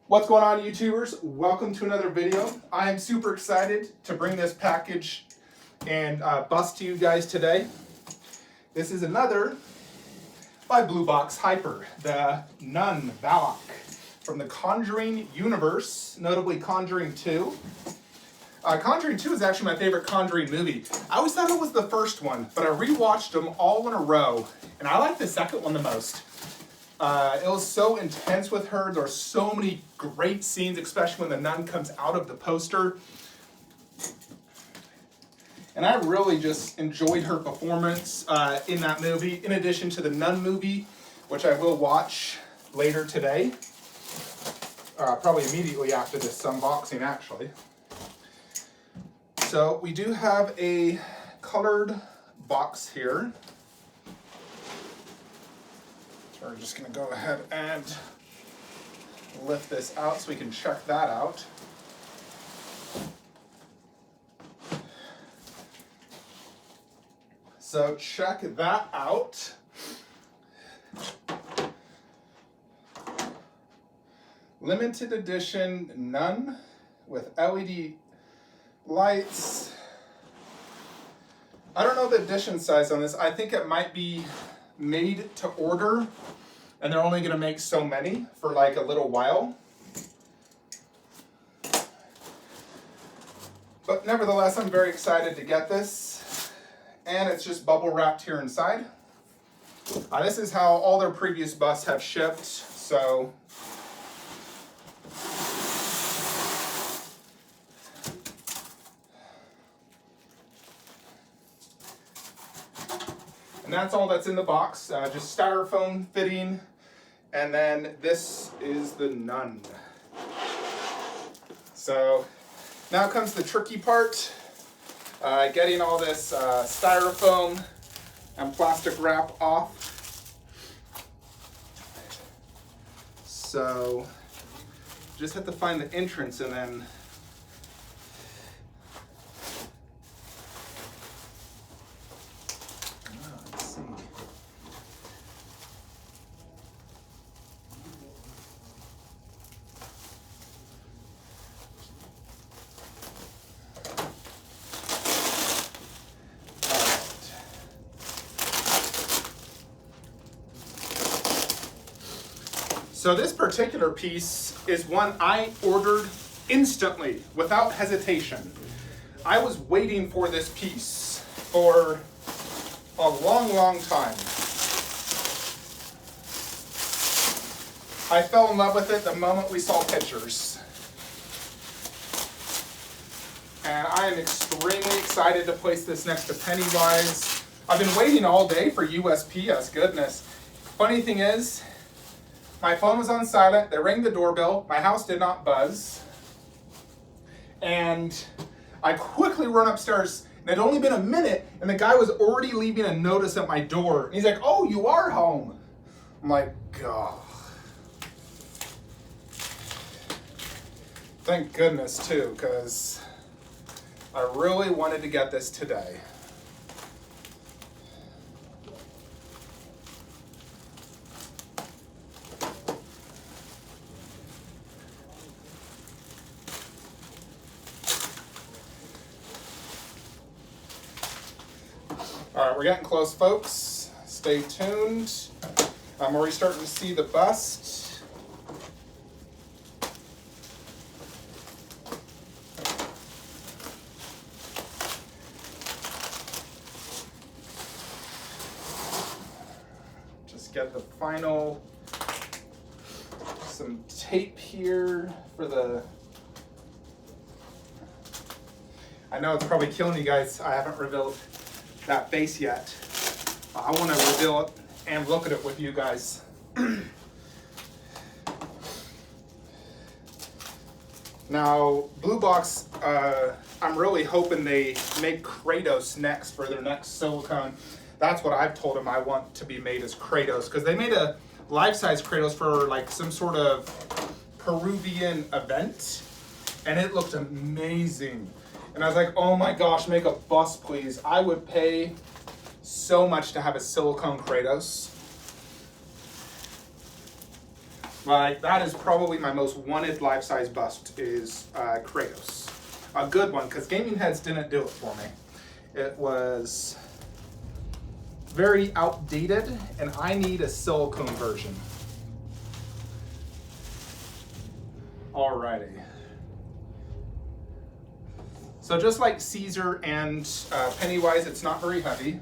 What's going on, YouTubers? Welcome to another video. I am super excited to bring this package and bust to you guys today. This is another by Bluebox Hyper, the Nun Valak from the Conjuring universe, notably Conjuring 2. Conjuring 2 is actually my favorite Conjuring movie. I always thought it was the first one, but I rewatched them all in a row, and I like the second one the most. It was so intense with her. There are so many great scenes, especially when the nun comes out of the poster. And I really just enjoyed her performance in that movie, in addition to the Nun movie, which I will watch later today. Probably immediately after this unboxing, actually. So we do have a colored box here. So we're just going to go ahead and lift this out so we can check that out. So check that out. Limited edition Nun with LED lights. I don't know the edition size on this. I think it might be made to order, and they're only going to make so many for like a little while. But nevertheless, I'm very excited to get this, and it's just bubble wrapped here inside. This is how all their previous busts have shipped, so and that's all that's in the box, just styrofoam fitting, and then this is the Nun. So now comes the tricky part, getting all this styrofoam and plastic wrap off. So just have to find the entrance and then so this particular piece is one I ordered instantly, without hesitation. I was waiting for this piece for a long, long time. I fell in love with it the moment we saw pictures. And I am extremely excited to place this next to Pennywise. I've been waiting all day for USPS, goodness. Funny thing is, my phone was on silent, they rang the doorbell, my house did not buzz, and I quickly run upstairs, and it had only been a minute, and the guy was already leaving a notice at my door. And he's like, "Oh, you are home." I'm like, God. Thank goodness, too, because I really wanted to get this today. All right, we're getting close, folks. Stay tuned. I'm already starting to see the bust. Just get the final, some tape here for the, I know it's probably killing you guys. I haven't revealed that face yet. I want to reveal it and look at it with you guys. Now, Bluebox, I'm really hoping they make Kratos next for their next silicone. That's what I've told them I want to be made as Kratos, because they made a life-size Kratos for like some sort of Peruvian event, and it looked amazing. And I was like, oh my gosh, make a bust, please. I would pay so much to have a silicone Kratos. Like, that is probably my most wanted life-size bust is Kratos. A good one, because Gaming Heads didn't do it for me. It was very outdated, and I need a silicone version. Alrighty. So just like Caesar and Pennywise, it's not very heavy.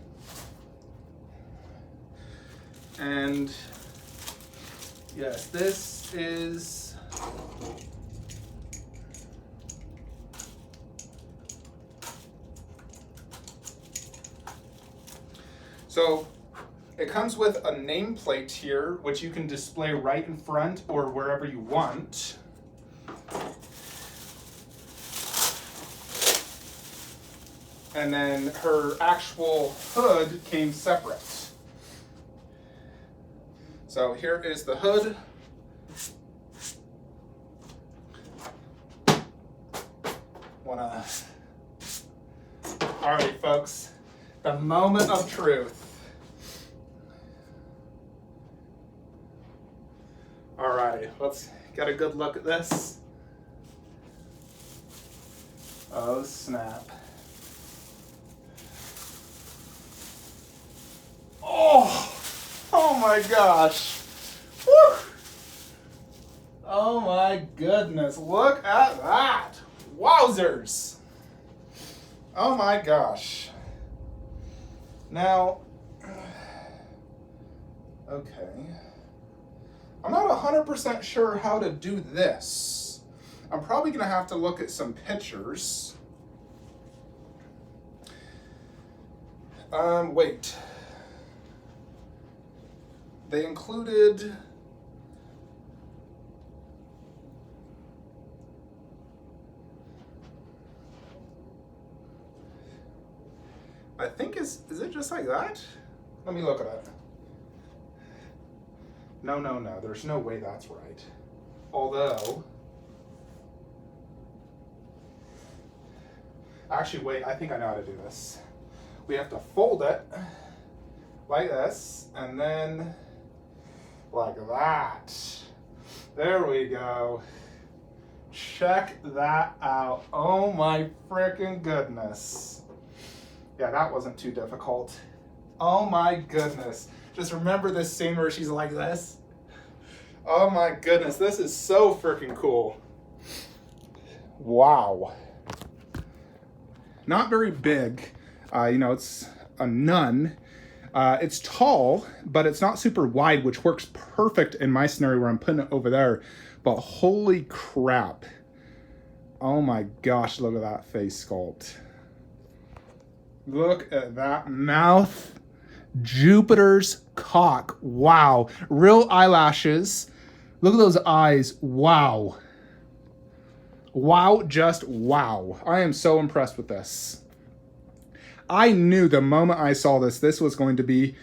And yes, this is so it comes with a nameplate here, which you can display right in front or wherever you want. And then her actual hood came separate. So here is the hood. Alright, folks, the moment of truth. Alrighty, let's get a good look at this. Oh, snap. Oh my gosh. Woo. Oh my goodness, look at that. Wowzers. Oh my gosh. Now, okay. I'm not 100% sure how to do this. I'm probably gonna have to look at some pictures. Wait. They included I think is it just like that? Let me look at it. No, there's no way that's right. Although, actually wait, I think I know how to do this. We have to fold it like this, and then like that. There we go. Check that out. Oh my freaking goodness. Yeah, that wasn't too difficult. Oh my goodness. Just remember this scene where she's like this. Oh my goodness, this is so freaking cool. Wow. Not very big. It's a nun. It's tall, but it's not super wide, which works perfect in my scenario where I'm putting it over there. But holy crap. Oh my gosh, look at that face sculpt. Look at that mouth. Jupiter's cock. Wow. Real eyelashes. Look at those eyes. Wow. Wow, just wow. I am so impressed with this. I knew the moment I saw this was going to be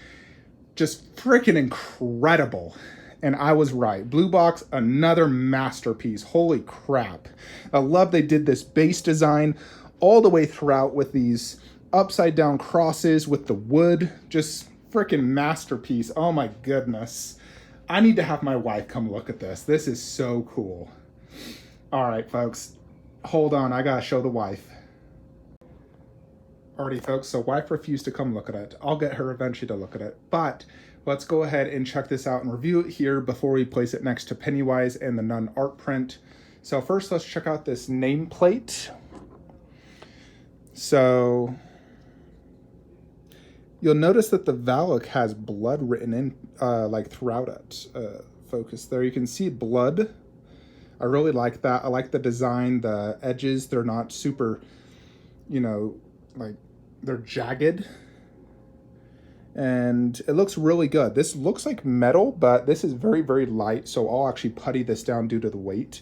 just freaking incredible. And I was right. Bluebox, another masterpiece. Holy crap. I love they did this base design all the way throughout with these upside down crosses with the wood. Just freaking masterpiece. Oh my goodness. I need to have my wife come look at this. This is so cool. All right, folks. Hold on. I gotta show the wife. Alrighty, folks, so wife refused to come look at it. I'll get her eventually to look at it, but let's go ahead and check this out and review it here before we place it next to Pennywise and the Nun art print. So first, let's check out this nameplate. So you'll notice that the Valak has blood written in like throughout it. Focus there, you can see blood. I really like that. I like the design, the edges, they're not super, like they're jagged, and it looks really good. This looks like metal, but this is very, very light, so I'll actually putty this down due to the weight.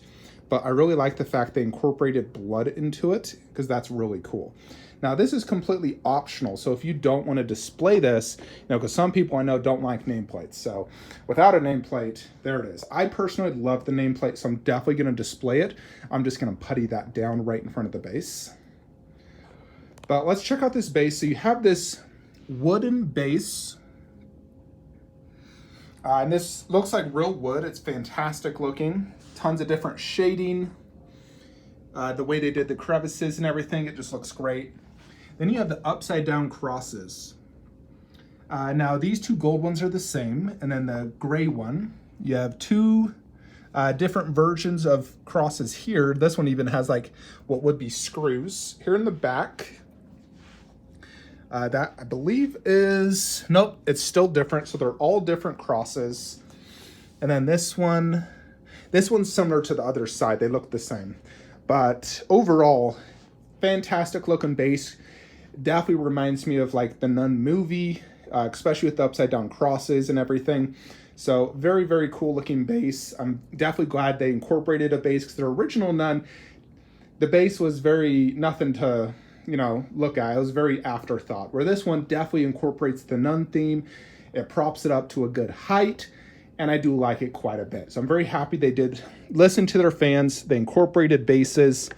But I really like the fact they incorporated blood into it, because that's really cool. Now this is completely optional, so if you don't want to display this, because some people I know don't like nameplates, so without a nameplate, there it is. I personally love the nameplate, so I'm definitely going to display it. I'm just going to putty that down right in front of the base. But let's check out this base. So you have this wooden base. And this looks like real wood. It's fantastic looking. Tons of different shading. The way they did the crevices and everything, it just looks great. Then you have the upside down crosses. Now these two gold ones are the same, and then the gray one, you have two different versions of crosses here. This one even has like what would be screws here in the back. That I believe is, nope, it's still different. So they're all different crosses. And then this one's similar to the other side. They look the same. But overall, fantastic looking bass. Definitely reminds me of like the Nun movie, especially with the upside down crosses and everything. So very, very cool looking bass. I'm definitely glad they incorporated a bass, because their original Nun, the bass was very nothing to, you know, look at. It was very afterthought, where this one definitely incorporates the Nun theme. It props it up to a good height, and I do like it quite a bit. So I'm very happy they did listen to their fans. They incorporated basses,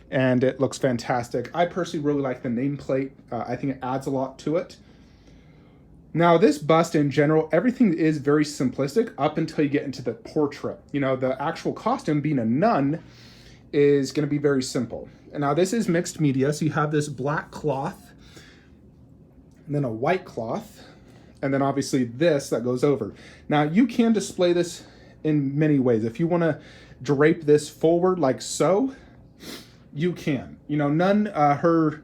and it looks fantastic. I personally really like the nameplate. I think it adds a lot to it. Now this bust in general, everything is very simplistic up until you get into the portrait. You know, the actual costume, being a nun, is going to be very simple. And now this is mixed media, so you have this black cloth, and then a white cloth, and then obviously this that goes over. Now you can display this in many ways. If you want to drape this forward like so, you can. You know, Nun, her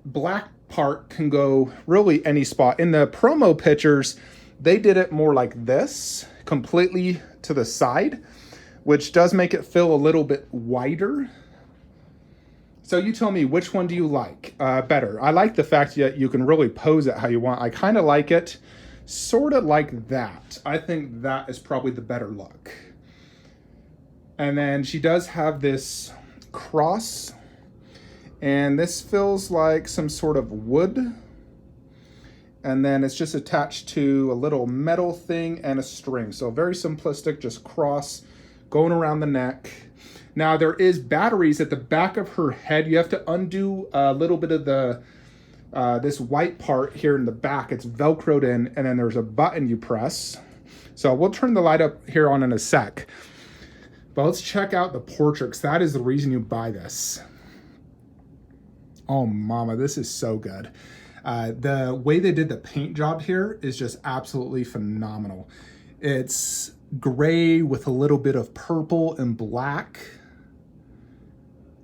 black part can go really any spot. In the promo pictures, they did it more like this, completely to the side, which does make it feel a little bit wider. So you tell me, which one do you like better? I like the fact that you can really pose it how you want. I kind of like it sort of like that. I think that is probably the better look. And then she does have this cross, and this feels like some sort of wood. And then it's just attached to a little metal thing and a string. So very simplistic, just cross going around the neck. Now there is batteries at the back of her head. You have to undo a little bit of the this white part here in the back. It's Velcroed in, and then there's a button you press. So we'll turn the light up here on in a sec. But let's check out the portrait, because that is the reason you buy this. Oh mama, this is so good. The way they did the paint job here is just absolutely phenomenal. It's gray with a little bit of purple and black.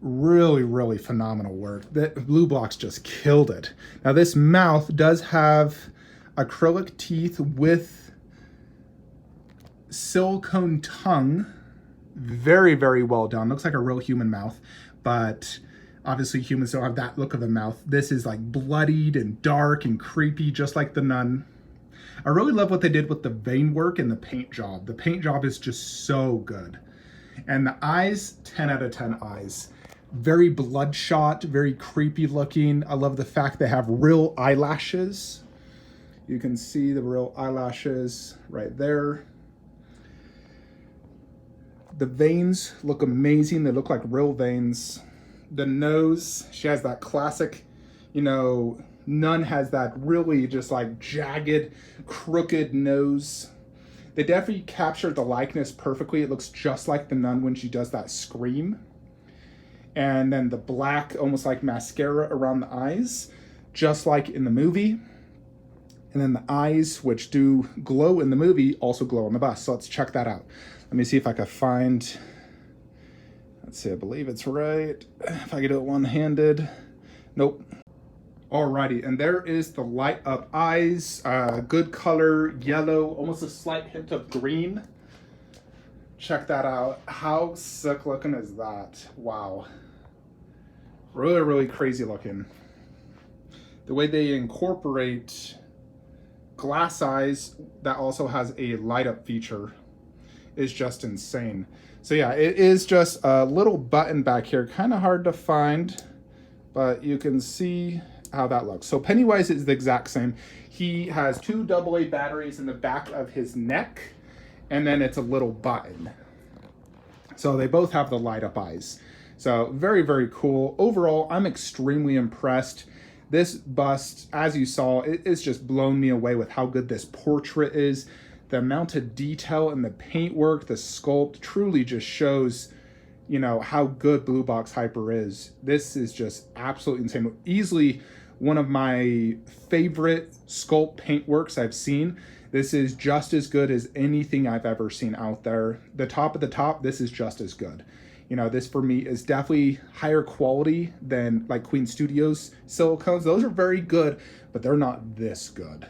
Really, really phenomenal work. That Bluebox just killed it. Now this mouth does have acrylic teeth with silicone tongue. Very, very well done. Looks like a real human mouth, but obviously humans don't have that look of the mouth. This is like bloodied and dark and creepy, just like the Nun. I really love what they did with the vein work and the paint job. The paint job is just so good. And the eyes, 10 out of 10 eyes. Very bloodshot, very creepy looking. I love the fact they have real eyelashes. You can see the real eyelashes right there. The veins look amazing. They look like real veins. The nose, she has that classic, you know, Nun has that really just like jagged, crooked nose. They definitely captured the likeness perfectly. It looks just like the Nun when she does that scream. And then the black, almost like mascara around the eyes, just like in the movie. And then the eyes, which do glow in the movie, also glow on the bust. So let's check that out. Let me see if I can find, let's see, I believe it's right. If I can do it one-handed. Nope. Alrighty, and there is the light up eyes, good color, yellow, almost a slight hint of green. Check that out. How sick looking is that? Wow. Really, really crazy looking. The way they incorporate glass eyes that also has a light up feature is just insane. So yeah, it is just a little button back here, kind of hard to find, but you can see how that looks. So Pennywise is the exact same. He has two AA batteries in the back of his neck, and then it's a little button. So they both have the light up eyes. So very, very cool. Overall, I'm extremely impressed. This bust, as you saw, it's just blown me away with how good this portrait is. The amount of detail in the paintwork, the sculpt truly just shows, you know, how good Bluebox Hyper is. This is just absolutely insane. Easily one of my favorite sculpt paintworks I've seen. This is just as good as anything I've ever seen out there. The top of the top, this is just as good. You know, this for me is definitely higher quality than like Queen Studios silicones. Those are very good, but they're not this good.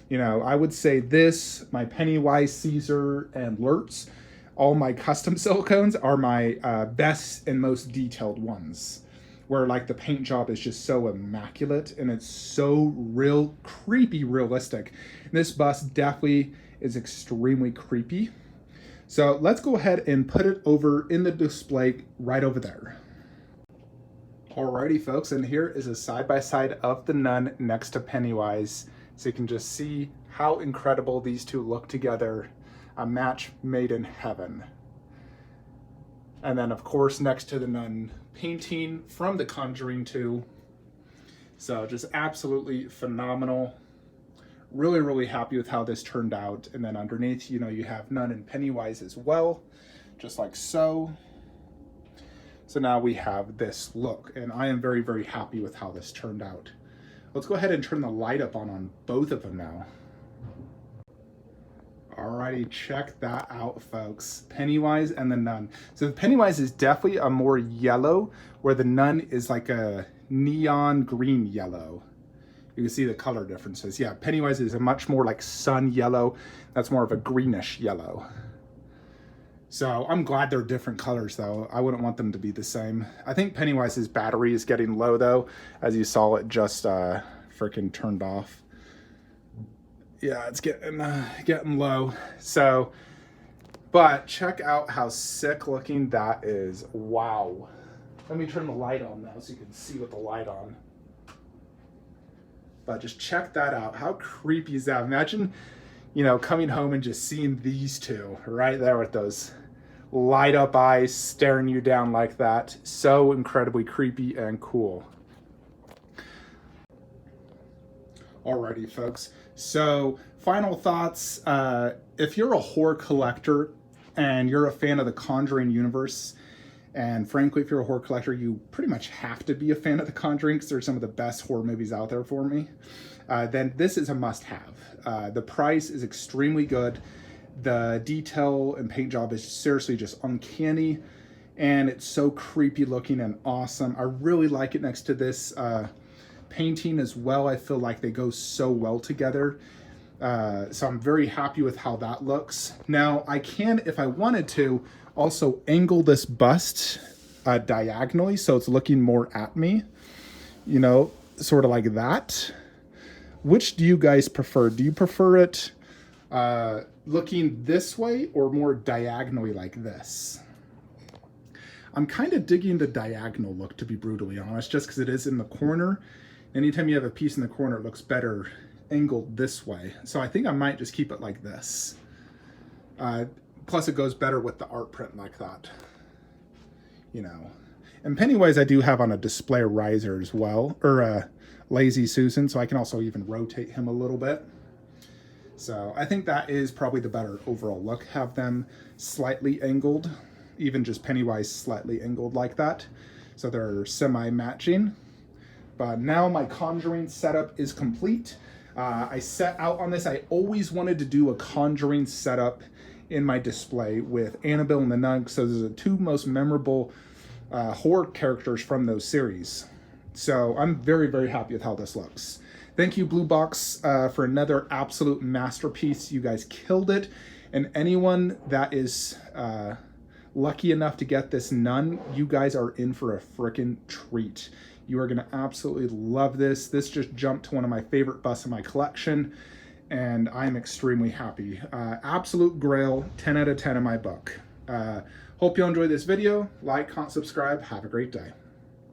You know, I would say this, my Pennywise, Caesar, and Lurtz, all my custom silicones are my best and most detailed ones, where like the paint job is just so immaculate and it's so real, creepy realistic. And this bust definitely is extremely creepy. So let's go ahead and put it over in the display right over there. Alrighty folks, and here is a side-by-side of the nun next to Pennywise. So you can just see how incredible these two look together. A match made in heaven. And then of course next to the nun painting from The Conjuring 2. So just absolutely phenomenal. Really, really happy with how this turned out. And then underneath, you know, you have Nun and Pennywise as well, just like so. So now we have this look, and I am very, very happy with how this turned out. Let's go ahead and turn the light up on both of them now. Alrighty, check that out, folks. Pennywise and the Nun. So the Pennywise is definitely a more yellow, where the Nun is like a neon green yellow. You can see the color differences. Yeah, Pennywise is a much more like sun yellow. That's more of a greenish yellow. So I'm glad they're different colors though. I wouldn't want them to be the same. I think Pennywise's battery is getting low though. As you saw, it just freaking turned off. Yeah, it's getting low. So, but check out how sick looking that is. Wow. Let me turn the light on now so you can see with the light on. But just check that out. How creepy is that? Imagine, you know, coming home and just seeing these two right there with those light up eyes staring you down like that. So incredibly creepy and cool. Alrighty, folks. So final thoughts. If you're a horror collector and you're a fan of the Conjuring universe, and frankly, if you're a horror collector, you pretty much have to be a fan of The Conjuring because they're some of the best horror movies out there for me, then this is a must-have. The price is extremely good. The detail and paint job is seriously just uncanny, and it's so creepy looking and awesome. I really like it next to this painting as well. I feel like they go so well together. So I'm very happy with how that looks. Now, I can, if I wanted to, also angle this bust diagonally so it's looking more at me, you know, sort of like that. Which do you guys prefer? Do you prefer it looking this way or more diagonally like this? I'm kind of digging the diagonal look, to be brutally honest, just because it is in the corner. Anytime you have a piece in the corner, it looks better angled this way. So I think I might just keep it like this. Plus it goes better with the art print like that, you know. And Pennywise I do have on a display riser as well, or a Lazy Susan, so I can also even rotate him a little bit. So I think that is probably the better overall look. Have them slightly angled, even just Pennywise slightly angled like that. So they're semi-matching. But now my Conjuring setup is complete. I set out on this. I always wanted to do a Conjuring setup in my display with Annabelle and the Nun, so those are the two most memorable horror characters from those series. So I'm very, very happy with how this looks. Thank you, Bluebox, for another absolute masterpiece. You guys killed it. And anyone that is lucky enough to get this Nun, you guys are in for a frickin' treat. You are gonna absolutely love this. This just jumped to one of my favorite busts in my collection, and I'm extremely happy. Absolute grail, 10 out of 10 in my book. Hope you enjoyed this video. Like, comment, subscribe. Have a great day.